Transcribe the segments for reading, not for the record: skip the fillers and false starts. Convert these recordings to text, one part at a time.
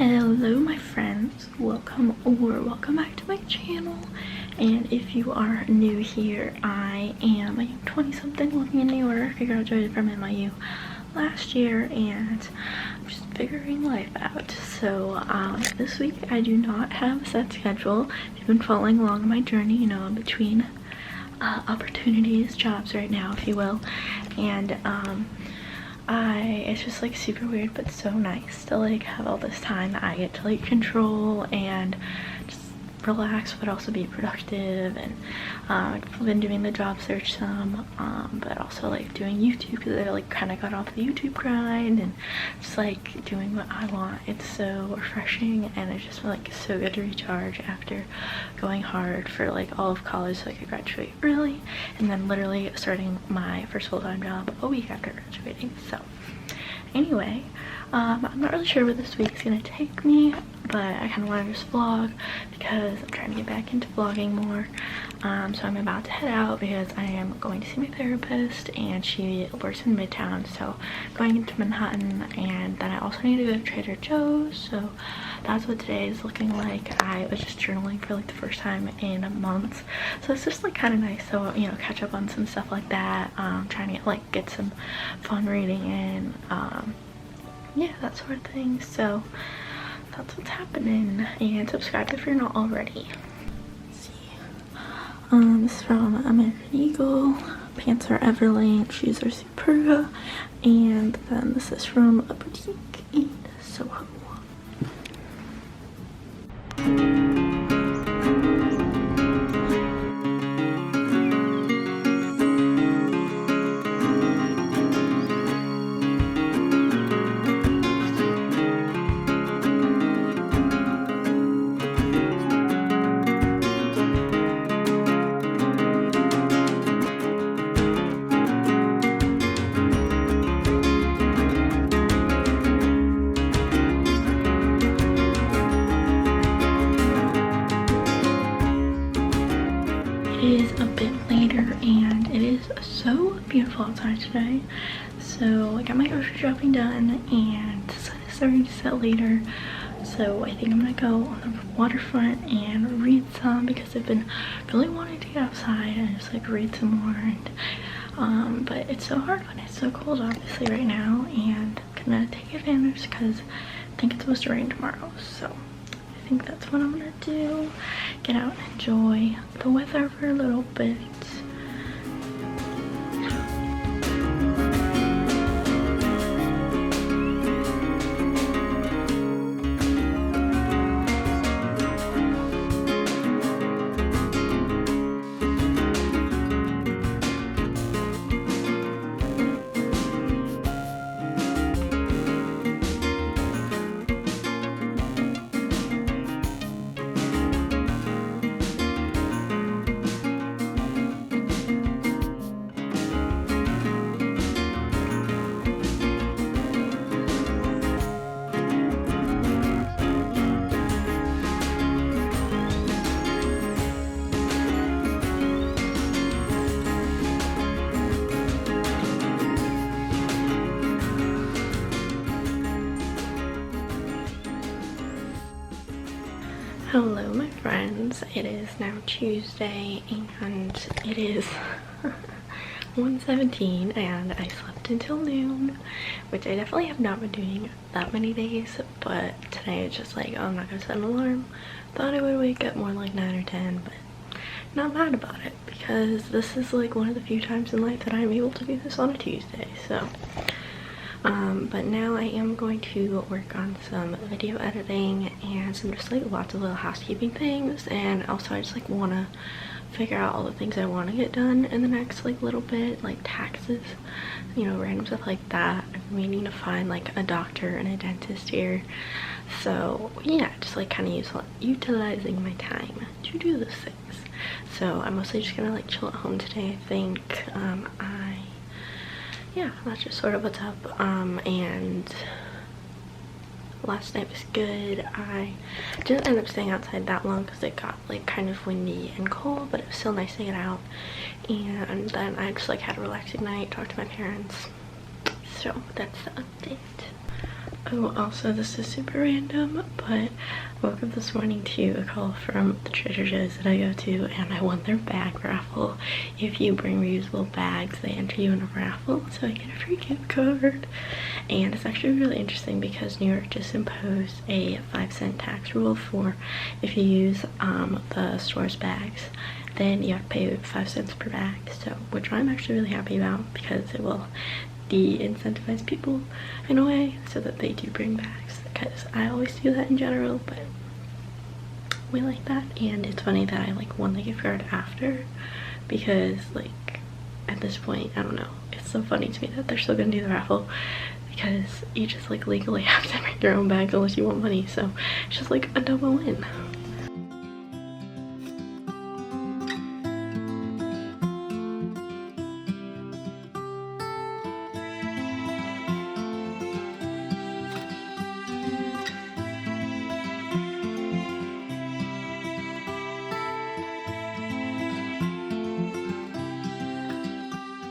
Hello my friends, welcome back to my channel. And if you are new here, I am a 20-something living in New York. I graduated from NYC last year and I'm just figuring life out. So this week I do not have a set schedule. If you've been following along my journey, you know, I'm between opportunities, jobs right now, if you will. And it's just like super weird but so nice to like have all this time that I get to like control and just relax but also be productive. And I've been doing the job search some, but also like doing YouTube because I like kind of got off the YouTube grind and just like doing what I want. It's so refreshing and it's just like so good to recharge after going hard for like all of college so I could graduate early and then literally starting my first full-time job a week after graduating. So anyway, I'm not really sure where this week's gonna take me, but I kind of want to just vlog because I'm trying to get back into vlogging more. So I'm about to head out because I am going to see my therapist and she works in Midtown, so going into Manhattan, and then I also need to go to Trader Joe's. So that's what today is looking like. I was just journaling for like the first time in months, so it's just like kind of nice. So, you know, catch up on some stuff like that. Trying to get some fun reading in, yeah, that sort of thing. So that's what's happening. And subscribe if you're not already. Let's see. This is from American Eagle. Pants are Everlane, shoes are Superga, and then this is from a boutique in Soho. It is a bit later and it is so beautiful outside today. So I got my grocery shopping done and the sun is starting to set later. So I think I'm gonna go on the waterfront and read some because I've been really wanting to get outside and just like read some more. And but it's so hard when it's so cold obviously right now, and I'm gonna take advantage because I think it's supposed to rain tomorrow. So I think that's what I'm gonna do. Get out and enjoy the weather for a little bit. Hello my friends, it is now Tuesday and it is 1:17 and I slept until noon, which I definitely have not been doing that many days, but today it's just like, oh, I'm not gonna set an alarm. Thought I would wake up more like 9 or 10, but not mad about it because this is like one of the few times in life that I'm able to do this on a Tuesday. So but now I am going to work on some video editing and some just like lots of little housekeeping things, and also I just like want to figure out all the things I want to get done in the next like little bit, like taxes, you know, random stuff like that. I'm meaning to find like a doctor and a dentist here. So yeah, just like kind of utilizing my time to do those things. So I'm mostly just gonna like chill at home today, I think. Yeah, that's just sort of what's up. And last night was good. I didn't end up staying outside that long because it got like kind of windy and cold, but it was still nice to get out. And then I just like had a relaxing night, talked to my parents. So that's the update. Oh, also, this is super random, but I woke up this morning to a call from the treasure shows that I go to, and I won their bag raffle. If you bring reusable bags, they enter you in a raffle, so I get a free gift card. And it's actually really interesting because New York just imposed a 5-cent tax rule for if you use the store's bags, then you have to pay 5 cents per bag, so which I'm actually really happy about because it will de-incentivize people in a way so that they do bring bags, because I always do that in general, but we like that. And it's funny that I like won the gift card after, because like at this point, I don't know, it's so funny to me that they're still gonna do the raffle because you just like legally have to bring your own bag unless you want money, so it's just like a double win.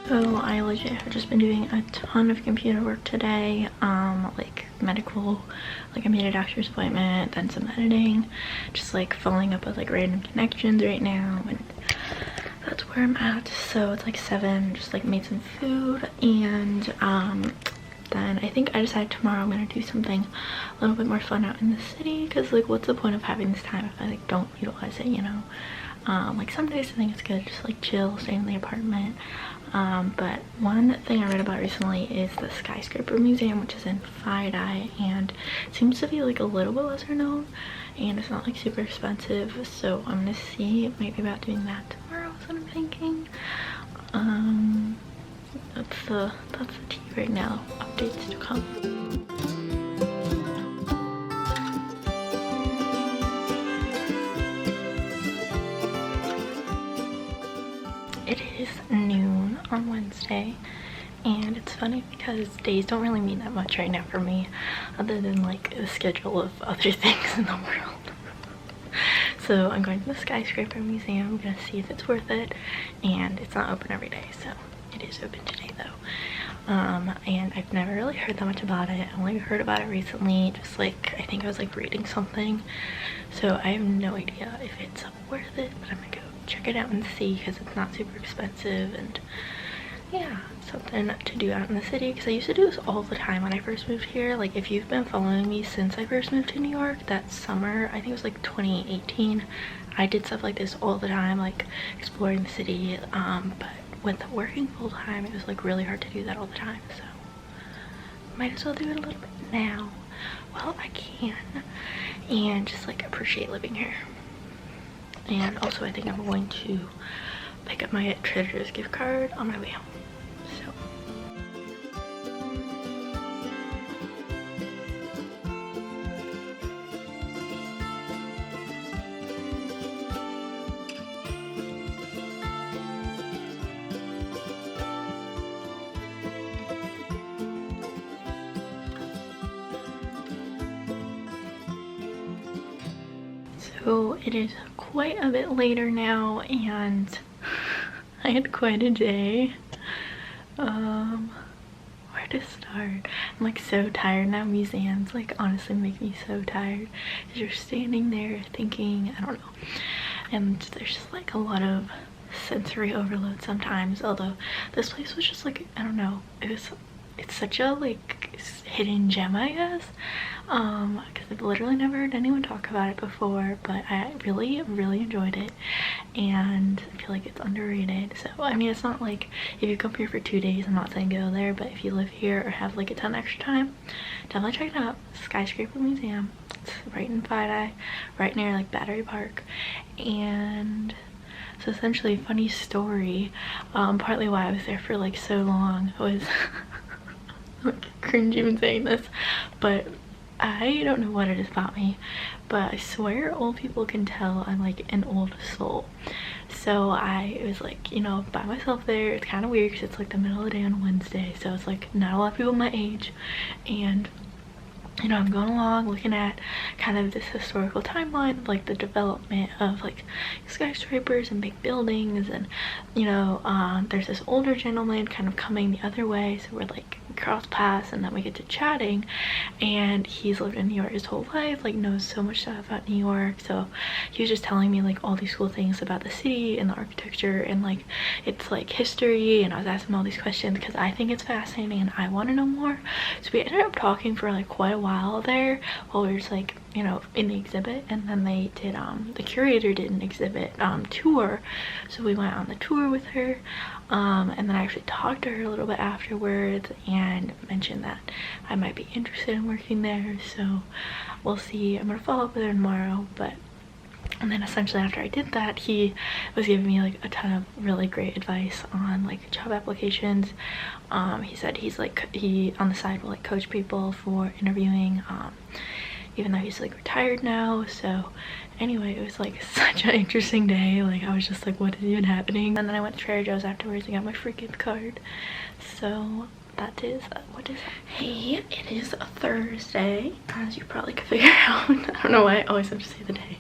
So I legit have just been doing a ton of computer work today, like medical, like I made a doctor's appointment, then some editing, just like following up with like random connections right now, and that's where I'm at. So it's like 7, just like made some food, and then I think I decided tomorrow I'm gonna do something a little bit more fun out in the city, because like what's the point of having this time if I like don't utilize it, you know? Like some days I think it's good just like chill, stay in the apartment. But one thing I read about recently is the Skyscraper Museum, which is in Eye, and it seems to be like a little bit lesser known, and it's not like super expensive, so I'm gonna see maybe about doing that tomorrow is what I'm thinking. That's the tea right now. Updates to come. It is noon on Wednesday, and it's funny because days don't really mean that much right now for me, other than like the schedule of other things in the world. So I'm going to the Skyscraper Museum. I'm gonna see if it's worth it, and it's not open every day, so it is open today though. And I've never really heard that much about it. I only heard about it recently, just like I think I was like reading something, so I have no idea if it's worth it, but I'm gonna go check it out and see because it's not super expensive, and yeah, something to do out in the city, because I used to do this all the time when I first moved here. Like if you've been following me since I first moved to New York, that summer, I think it was like 2018, I did stuff like this all the time, like exploring the city, but with working full-time it was like really hard to do that all the time, so might as well do it a little bit now while I can and just like appreciate living here. And also I think I'm going to pick up my Trader Joe's gift card on my way home. So it is quite a bit later now, and I had quite a day. Where to start? I'm like so tired now. Museums like honestly make me so tired because you're standing there thinking, I don't know, and there's just like a lot of sensory overload sometimes. Although this place was just like, I don't know, it's such a like hidden gem, I guess, because I've literally never heard anyone talk about it before, but I really enjoyed it, and I feel like it's underrated. So I mean, it's not like if you come here for 2 days, I'm not saying go there, but if you live here or have like a ton of extra time, definitely check it out. Skyscraper Museum, it's right in Eye, right near like Battery Park. And so essentially, funny story, partly why I was there for like so long was like cringe even saying this, but I don't know what it is about me, but I swear old people can tell I'm like an old soul. So I was like, you know, by myself there. It's kind of weird because it's like the middle of the day on Wednesday, so it's like not a lot of people my age, and you know, I'm going along looking at kind of this historical timeline of like the development of like skyscrapers and big buildings, and you know, there's this older gentleman kind of coming the other way, so we're like cross paths, and then we get to chatting, and he's lived in New York his whole life, like knows so much stuff about New York. So he was just telling me like all these cool things about the city and the architecture and like its like history, and I was asking him all these questions because I think it's fascinating and I want to know more. So we ended up talking for like quite a while there while we were just like, you know, in the exhibit. And then they did the curator did an exhibit tour, so we went on the tour with her, and then I actually talked to her a little bit afterwards and mentioned that I might be interested in working there. So we'll see. I'm gonna follow up with her tomorrow. But and then essentially after I did that, he was giving me like a ton of really great advice on like job applications. He said he on the side will like coach people for interviewing, even though he's like retired now. So anyway, it was like such an interesting day. Like I was just like, what is even happening? And then I went to Trader Joe's afterwards and got my free gift card. So that is what is it? Hey, it is a Thursday, as you probably could figure out. I don't know why I always have to say the day.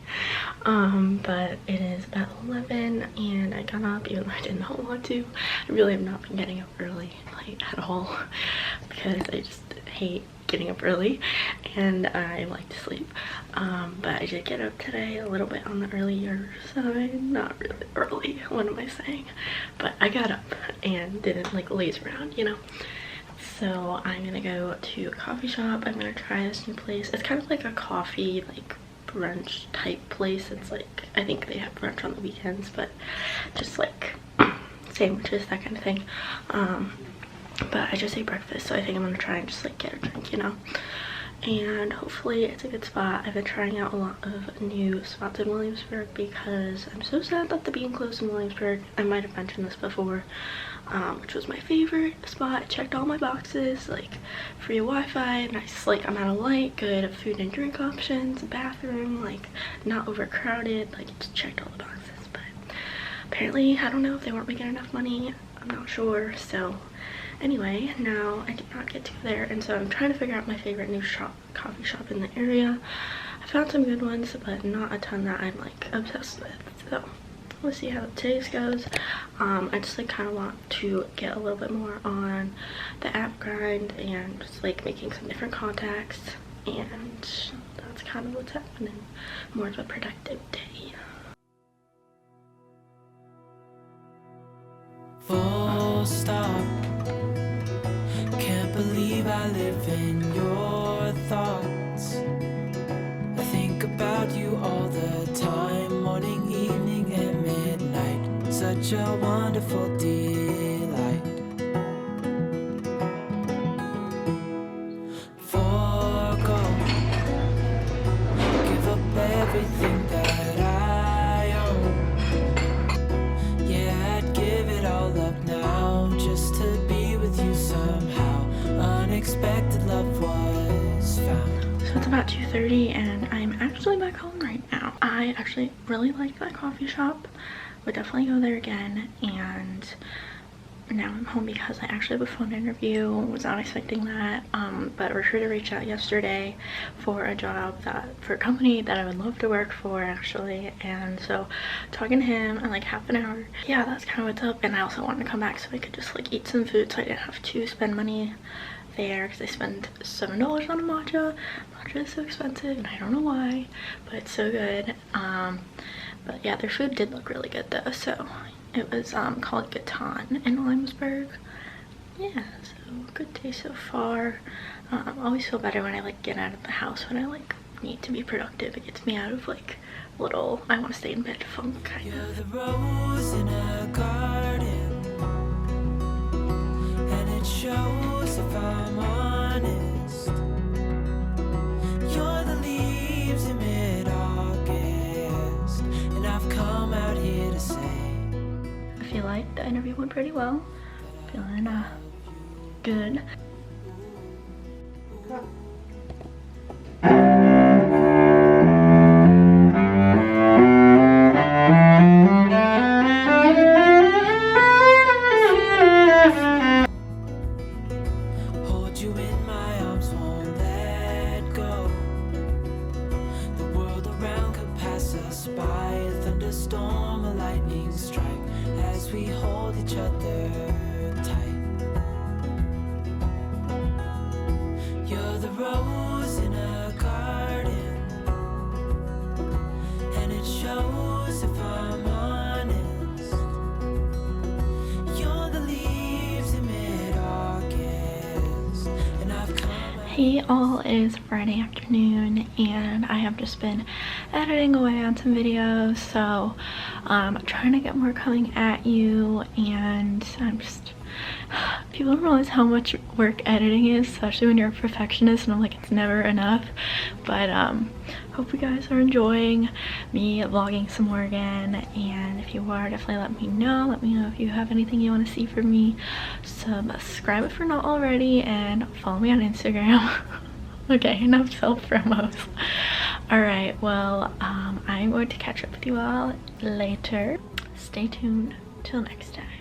But it is about 11 and I got up even though I did not want to. I really have not been getting up early like at all because I just hate getting up early and I like to sleep. But I did get up today a little bit on the earlier side. Not really early, what am I saying? But I got up and didn't like laze around, you know. So I'm gonna go to a coffee shop. I'm gonna try this new place. It's kind of like a coffee like brunch type place. It's like, I think they have brunch on the weekends, but just like sandwiches, that kind of thing. But I just ate breakfast, so I think I'm gonna try and just like get a drink, you know. And hopefully it's a good spot. I've been trying out a lot of new spots in Williamsburg because I'm so sad that the being closed in Williamsburg. I might have mentioned this before, which was my favorite spot. I checked all my boxes, like free Wi-Fi, nice, like amount of light, good food and drink options, bathroom, like not overcrowded, like just checked all the boxes. But apparently, I don't know if they weren't making enough money, I'm not sure. So anyway, now I did not get to go there, and so I'm trying to figure out my favorite new coffee shop in the area. I found some good ones, but not a ton that I'm like obsessed with. So we'll see how today's goes. I just like kind of want to get a little bit more on the app grind and just like making some different contacts, and that's kind of what's happening. More of a productive day. Full stop. Can't believe I live in your thoughts. I think about you all the time, morning, evening, and midnight. Such a wonderful delight. Forgo, give up everything that I own. Yeah, I'd give it all up now just to be with you somehow. Unexpected love was found. So it's about 2:30 and I'm actually back home right now. I actually really like that coffee shop. Would definitely go there again. And now I'm home because I actually have a phone interview. Was not expecting that. But a recruiter reached out yesterday for a job for a company that I would love to work for actually. And so talking to him in like half an hour. Yeah, that's kind of what's up. And I also wanted to come back so I could just like eat some food so I didn't have to spend money there, because I spend $7 on a matcha. Matcha is so expensive and I don't know why, but it's so good. But yeah, their food did look really good though. So it was called Gatan in Williamsburg. Yeah, so good day so far. Always feel better when I like get out of the house when I like need to be productive. It gets me out of like little I want to stay in bed funk kind of. You're the rose in a garden, and it shows if I'm honest. You're the leaves in mid-August, and I've come out here to say I feel like the interview went pretty well. Feeling good. hold you in my arms, won't let go. The world around could pass us by, a thunderstorm, a lightning strike, as we hold each other tight. rose in a garden, and it shows if I'm honest. You're the leaves in mid-August, and I've come. Hey all, it is Friday afternoon and I have just been editing away on some videos, so trying to get more coming at you, and people don't realize how much work editing is, especially when you're a perfectionist, and I'm like, it's never enough. But hope you guys are enjoying me vlogging some more again, and if you are, definitely let me know if you have anything you want to see from me. Subscribe if you're not already, and follow me on Instagram. Okay, enough self-promos. All right, well, I'm going to catch up with you all later. Stay tuned till next time.